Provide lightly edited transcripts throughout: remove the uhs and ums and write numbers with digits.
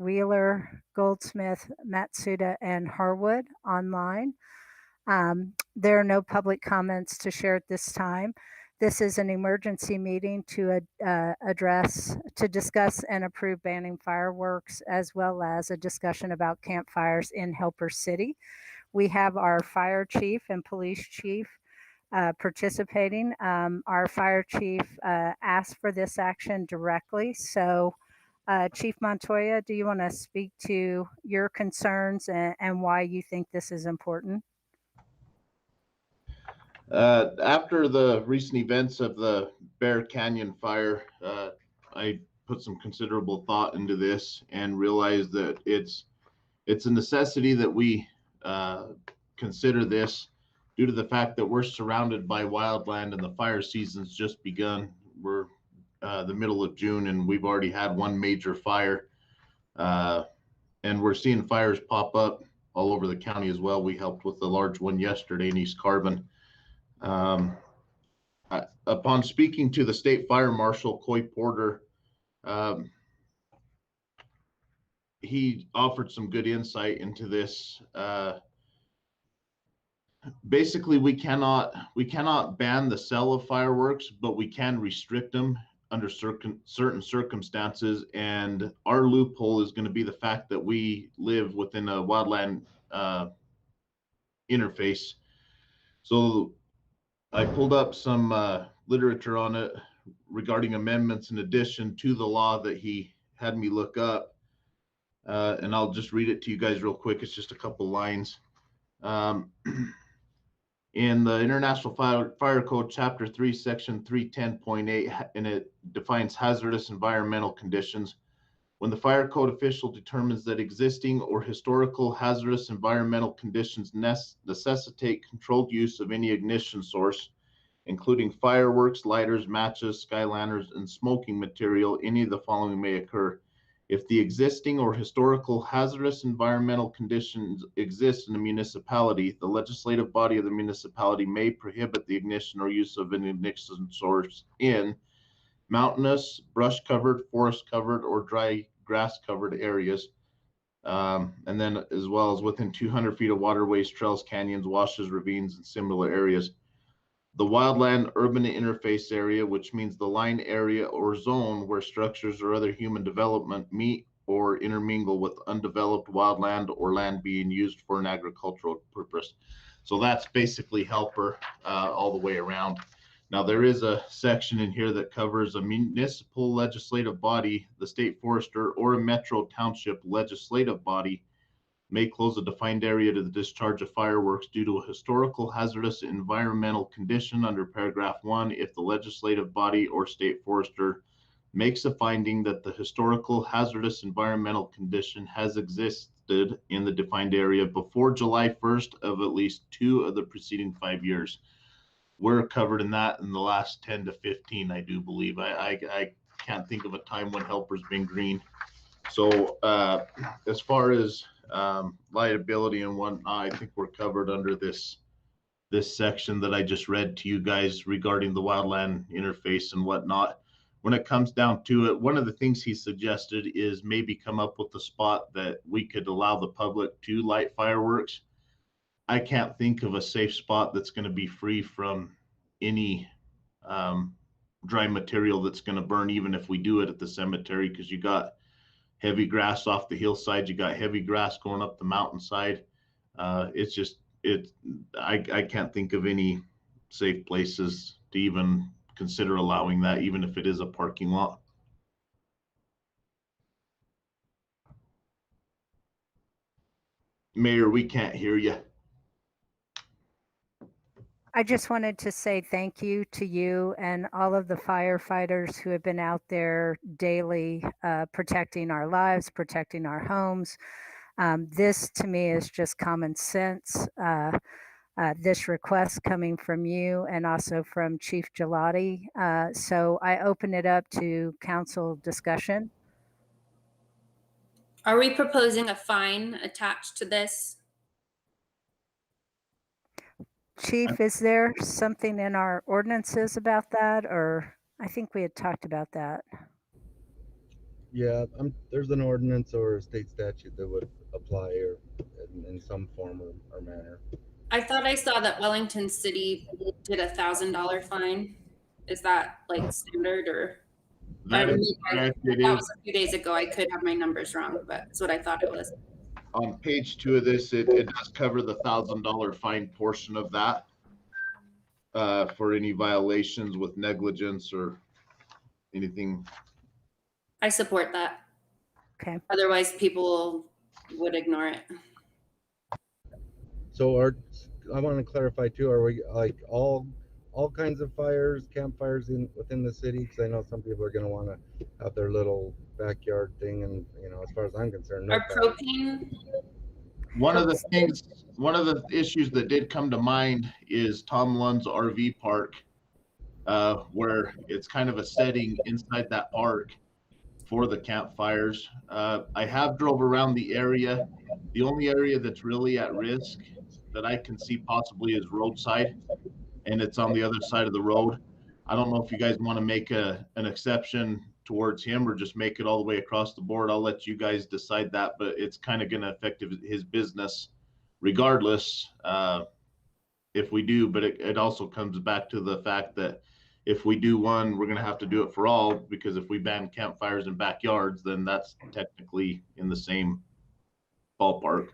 Wheeler, Goldsmith, Matsuda, and Harwood online. There are no public comments to share at this time. This is an emergency meeting to discuss and approve banning fireworks, as well as a discussion about campfires in Helper City. We have our fire chief and police chief participating. Our fire chief asked for this action directly. So, Chief Montoya, do you want to speak to your concerns and why you think this is important? After the recent events of the Bear Canyon fire, I put some considerable thought into this and realized that it's a necessity that we consider this due to the fact that we're surrounded by wildland and the fire season's just begun. We're the middle of June and we've already had one major fire, and we're seeing fires pop up all over the county as well. We helped with the large one yesterday in East Carbon. Upon speaking to the state fire marshal, Coy Porter, he offered some good insight into this. Basically, we cannot ban the sale of fireworks, but we can restrict them under certain circumstances. And our loophole is going to be the fact that we live within a wildland interface. So I pulled up some literature on it regarding amendments in addition to the law that he had me look up. And I'll just read it to you guys real quick. It's just a couple lines. In the International Fire Code, Chapter 3, Section 310.8, and it defines hazardous environmental conditions. When the fire code official determines that existing or historical hazardous environmental conditions necessitate controlled use of any ignition source, including fireworks, lighters, matches, sky lanterns, and smoking material, any of the following may occur. If the existing or historical hazardous environmental conditions exist in a municipality, the legislative body of the municipality may prohibit the ignition or use of an ignition source in mountainous, brush-covered, forest-covered, or dry grass-covered areas, and then as well as within 200 feet of waterways, trails, canyons, washes, ravines, and similar areas. The wildland urban interface area, which means the line area or zone where structures or other human development meet or intermingle with undeveloped wildland or land being used for an agricultural purpose. So that's basically Helper all the way around. Now, there is a section in here that covers a municipal legislative body, the state forester, or a metro township legislative body may close a defined area to the discharge of fireworks due to a historical hazardous environmental condition under paragraph 1 if the legislative body or state forester makes a finding that the historical hazardous environmental condition has existed in the defined area before July 1st of at least 2 of the preceding 5 years. We're covered in that in the last 10 to 15, I do believe. I can't think of a time when Helper's been green. So as far as liability and whatnot, I think we're covered under this section that I just read to you guys regarding the wildland interface and whatnot. When it comes down to it, one of the things he suggested is maybe come up with a spot that we could allow the public to light fireworks. I can't think of a safe spot that's going to be free from any dry material that's going to burn, even if we do it at the cemetery, because you got heavy grass off the hillside, you got heavy grass going up the mountainside. I can't think of any safe places to even consider allowing that, even if it is a parking lot. Mayor, we can't hear you. I just wanted to say thank you to you and all of the firefighters who have been out there daily protecting our lives, protecting our homes. This to me is just common sense. This request coming from you and also from Chief Gelati. So I open it up to council discussion. Are we proposing a fine attached to this? Chief, is there something in our ordinances about that? Or I think we had talked about that. Yeah, there's an ordinance or a state statute that would apply or in some form or manner. I thought I saw that Wellington City did $1,000 fine. Is that like standard or? That is correct. It That is was a few days ago. I could have my numbers wrong, but that's what I thought it was. on page 2 of this. It does cover the $1,000 fine portion of that for any violations with negligence or anything. I support that. Okay. Otherwise, people would ignore it. So I want to clarify too, are we like all kinds of fires, campfires within the city? Because I know some people are going to want to have their little backyard thing, and as far as I'm concerned, no Our fire. propane, One of the issues that did come to mind is Tom Lund's RV park, where it's kind of a setting inside that park for the campfires. I have drove around the area. The only area that's really at risk that I can see possibly is roadside, and it's on the other side of the road. I don't know if you guys want to make an exception towards him or just make it all the way across the board. I'll let you guys decide that, but it's kind of going to affect his business regardless if we do. But it also comes back to the fact that if we do one, we're going to have to do it for all, because if we ban campfires in backyards, then that's technically in the same ballpark.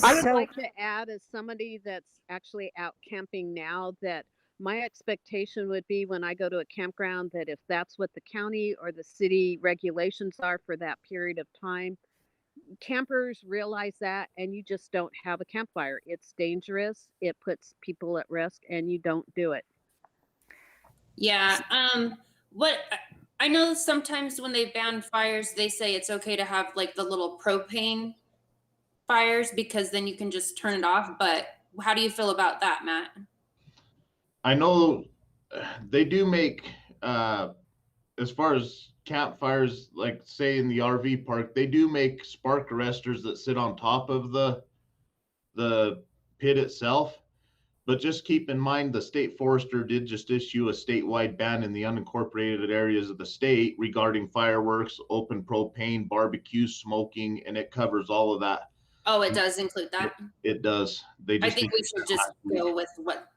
I would So- like to add, as somebody that's actually out camping now, that my expectation would be when I go to a campground that if that's what the county or the city regulations are for that period of time, campers realize that and you just don't have a campfire. It's dangerous. It puts people at risk and you don't do it. yeah. What I know sometimes when they ban fires, they say it's okay to have like the little propane fires because then you can just turn it off. But how do you feel about that, Matt? I know they do make, as far as campfires, like say in the RV park, they do make spark arresters that sit on top of the pit itself. But just keep in mind, the state forester did just issue a statewide ban in the unincorporated areas of the state regarding fireworks, open propane, barbecue, smoking, and it covers all of that. Oh, it does include that. It does. They I just think we should just go with what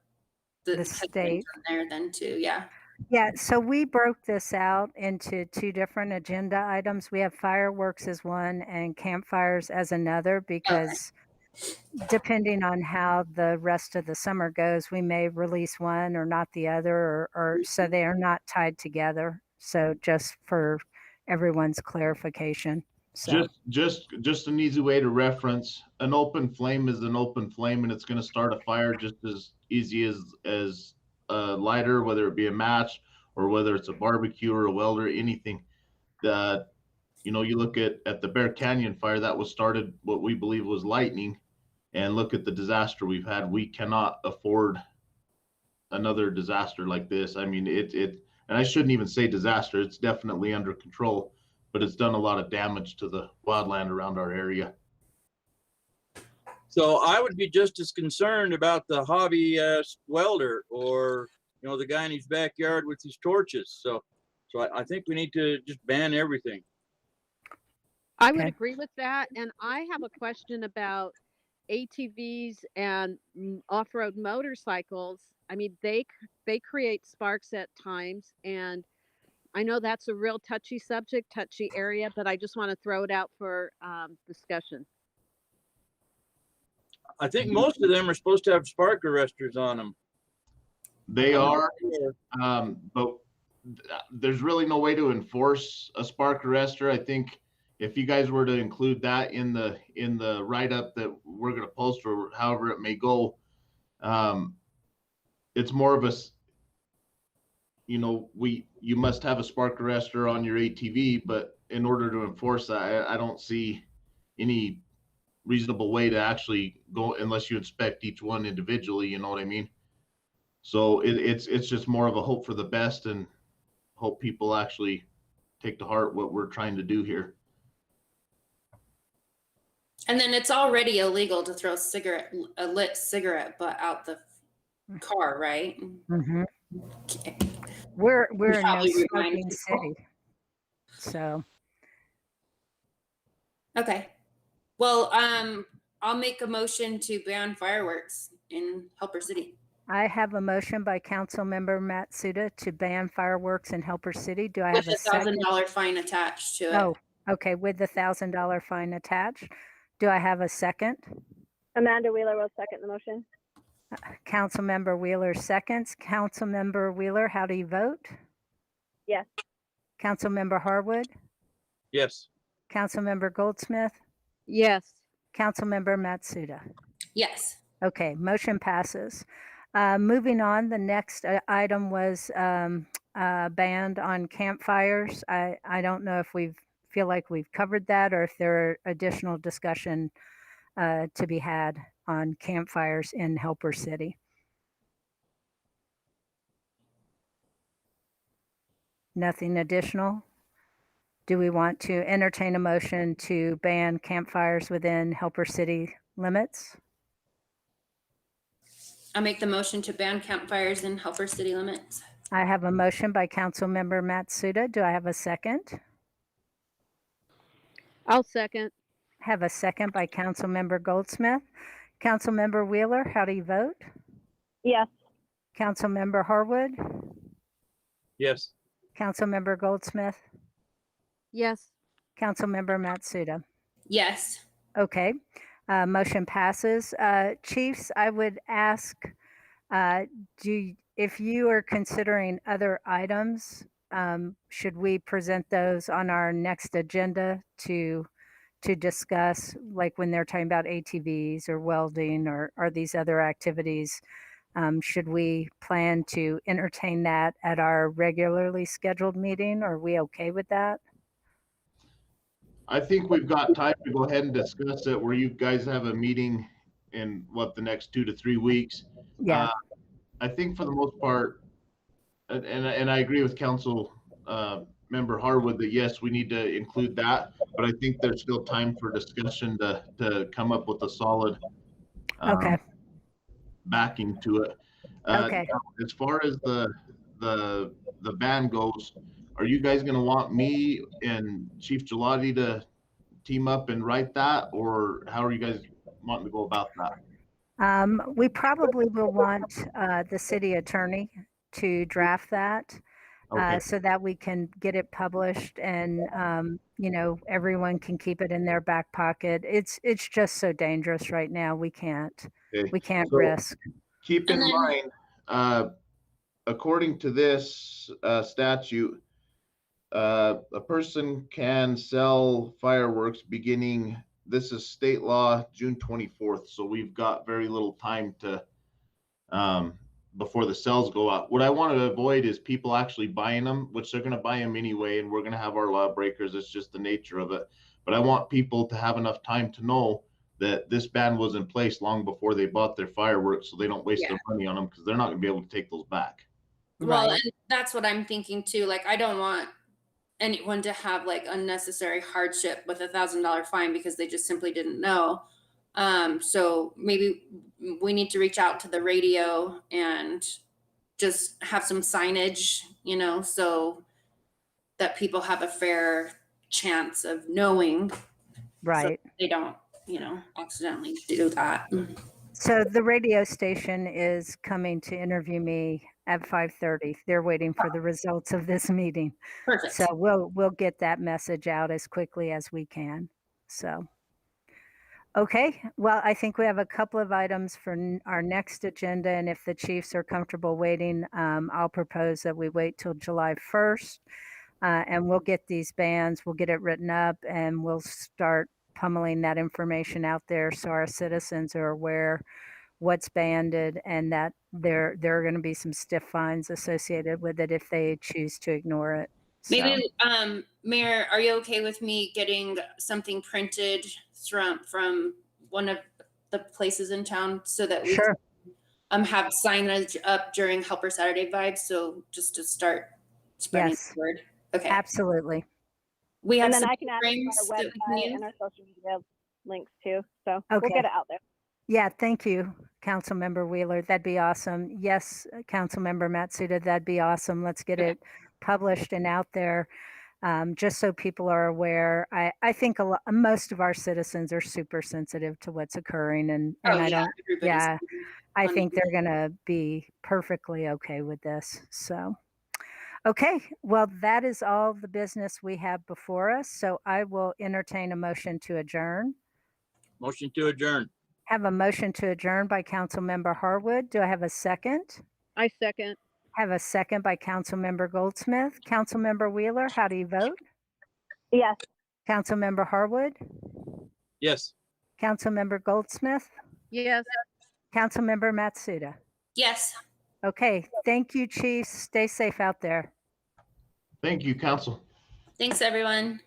The has been state. done there then too. Yeah. Yeah, so we broke this out into 2 different agenda items. We have fireworks as one and campfires as another, because depending on how the rest of the summer goes, we may release one or not the other, or so they are not tied together. So just for everyone's clarification. So Just an easy way to reference, an open flame is an open flame, and it's going to start a fire just as easy as a lighter, whether it be a match or whether it's a barbecue or a welder, anything. That you look at the Bear Canyon fire that was started, what we believe was lightning, and look at the disaster we've had. We cannot afford another disaster like this. I mean, and I shouldn't even say disaster. It's definitely under control, but it's done a lot of damage to the wildland around our area. So I would be just as concerned about the hobby welder or, the guy in his backyard with his torches. So I think we need to just ban everything. I would Okay. agree with that. And I have a question about ATVs and off-road motorcycles. I mean, they create sparks at times, and I know that's a real touchy subject, touchy area, but I just want to throw it out for discussion. I think most of them are supposed to have spark arresters on them. They are, but there's really no way to enforce a spark arrestor. I think if you guys were to include that in the write-up that we're going to post, or however it may go, it's more of a, you must have a spark arrestor on your ATV, but in order to enforce that, I don't see any reasonable way to actually go unless you inspect each one individually. You know what I mean? So it's just more of a hope for the best and hope people actually take to heart what we're trying to do here. And then it's already illegal to throw a lit cigarette butt out the car, right? mhm. We're in no Probably remind smoking people. city. So, Okay. Well, I'll make a motion to ban fireworks in Helper City. I have a motion by Councilmember Matsuda to ban fireworks in Helper City. Do I With have a a second? $1,000 fine attached to it. Oh, okay, with the $1,000 fine attached. Do I have a second? Amanda Wheeler will second the motion. Councilmember Wheeler seconds. Councilmember Wheeler, how do you vote? Yes. Councilmember Harwood, Yes. Councilmember Goldsmith, Yes. Councilmember Matsuda. Yes. Okay, motion passes. Moving on, the next item was banned on campfires. I don't know if feel like we've covered that or if there are additional discussion to be had on campfires in Helper City. Nothing additional? Do we want to entertain a motion to ban campfires within Helper City limits? I'll make the motion to ban campfires in Helper City limits. I have a motion by Councilmember Matsuda. Do I have a second? I'll second. Have a second by Councilmember Goldsmith. Councilmember Wheeler, how do you vote? Yes. Councilmember Harwood, Yes. Councilmember Goldsmith, Yes. Councilmember Matsuda. Yes. Okay, motion passes. Chiefs, I would ask, if you are considering other items, should we present those on our next agenda to discuss, like when they're talking about ATVs or welding or these other activities? Should we plan to entertain that at our regularly scheduled meeting? Are we okay with that? I think we've got time to go ahead and discuss it where you guys have a meeting in the next 2 to 3 weeks. Yeah, I think for the most part, and I agree with Council Member Harwood that yes, we need to include that, but I think there's still time for discussion to come up with a solid okay, backing to it. okay. Now, as far as the ban goes, are you guys going to want me and Chief Gelati to team up and write that, or how are you guys wanting to go about that? We probably will want the city attorney to draft that. Okay. So that we can get it published and everyone can keep it in their back pocket. It's just so dangerous right now. We can't Okay. So risk. keep in And then- mind, according to this statute, a person can sell fireworks beginning, this is state law, June 24th. So we've got very little time to before the sales go out. What I want to avoid is people actually buying them, which they're going to buy them anyway, and we're going to have our lawbreakers. It's just the nature of it. But I want people to have enough time to know that this ban was in place long before they bought their fireworks, so they don't waste their money on them, because they're not going to be able to take those back. Well, Right. and that's what I'm thinking too. Like, I don't want anyone to have like unnecessary hardship with a $1,000 fine because they just simply didn't know. So maybe we need to reach out to the radio and just have some signage, so that people have a fair chance of knowing. Right. So they don't, accidentally do that. So the radio station is coming to interview me at 5:30. They're waiting for the results of this meeting. Perfect. So we'll get that message out as quickly as we can. So, okay. Well, I think we have a couple of items for our next agenda, and if the chiefs are comfortable waiting, I'll propose that we wait till July 1st, and we'll get these bans. We'll get it written up, and we'll start pummeling that information out there so our citizens are aware what's banded and that there are going to be some stiff fines associated with it if they choose to ignore it. So, Maybe, Mayor, are you okay with me getting something printed from one of the places in town so that we sure. can have signage up during Helper Saturday vibes? So just to start spreading Yes. the word. Okay. Absolutely. We have And then some I can add it frames to our that we can website use. and our social media links too. So Okay. we'll get it out there. Yeah, thank you, Councilmember Wheeler. That'd be awesome. Yes, Councilmember Matsuda, that'd be awesome. Let's get Okay. it published and out there. just so people are aware. I think most of our citizens are super sensitive to what's occurring, and Oh, I yeah, don't. everybody's Yeah, I on think board. they're going to be perfectly okay with this. So, okay, well, that is all the business we have before us. So I will entertain a motion to adjourn. Motion to adjourn. Have a motion to adjourn by Councilmember Harwood. Do I have a second? I second. Have a second by Councilmember Goldsmith. Councilmember Wheeler, how do you vote? Yes. Councilmember Harwood? Yes. Councilmember Goldsmith? Yes. Councilmember Matsuda? Yes. Okay, thank you, Chiefs. Stay safe out there. Thank you, council. Thanks, everyone.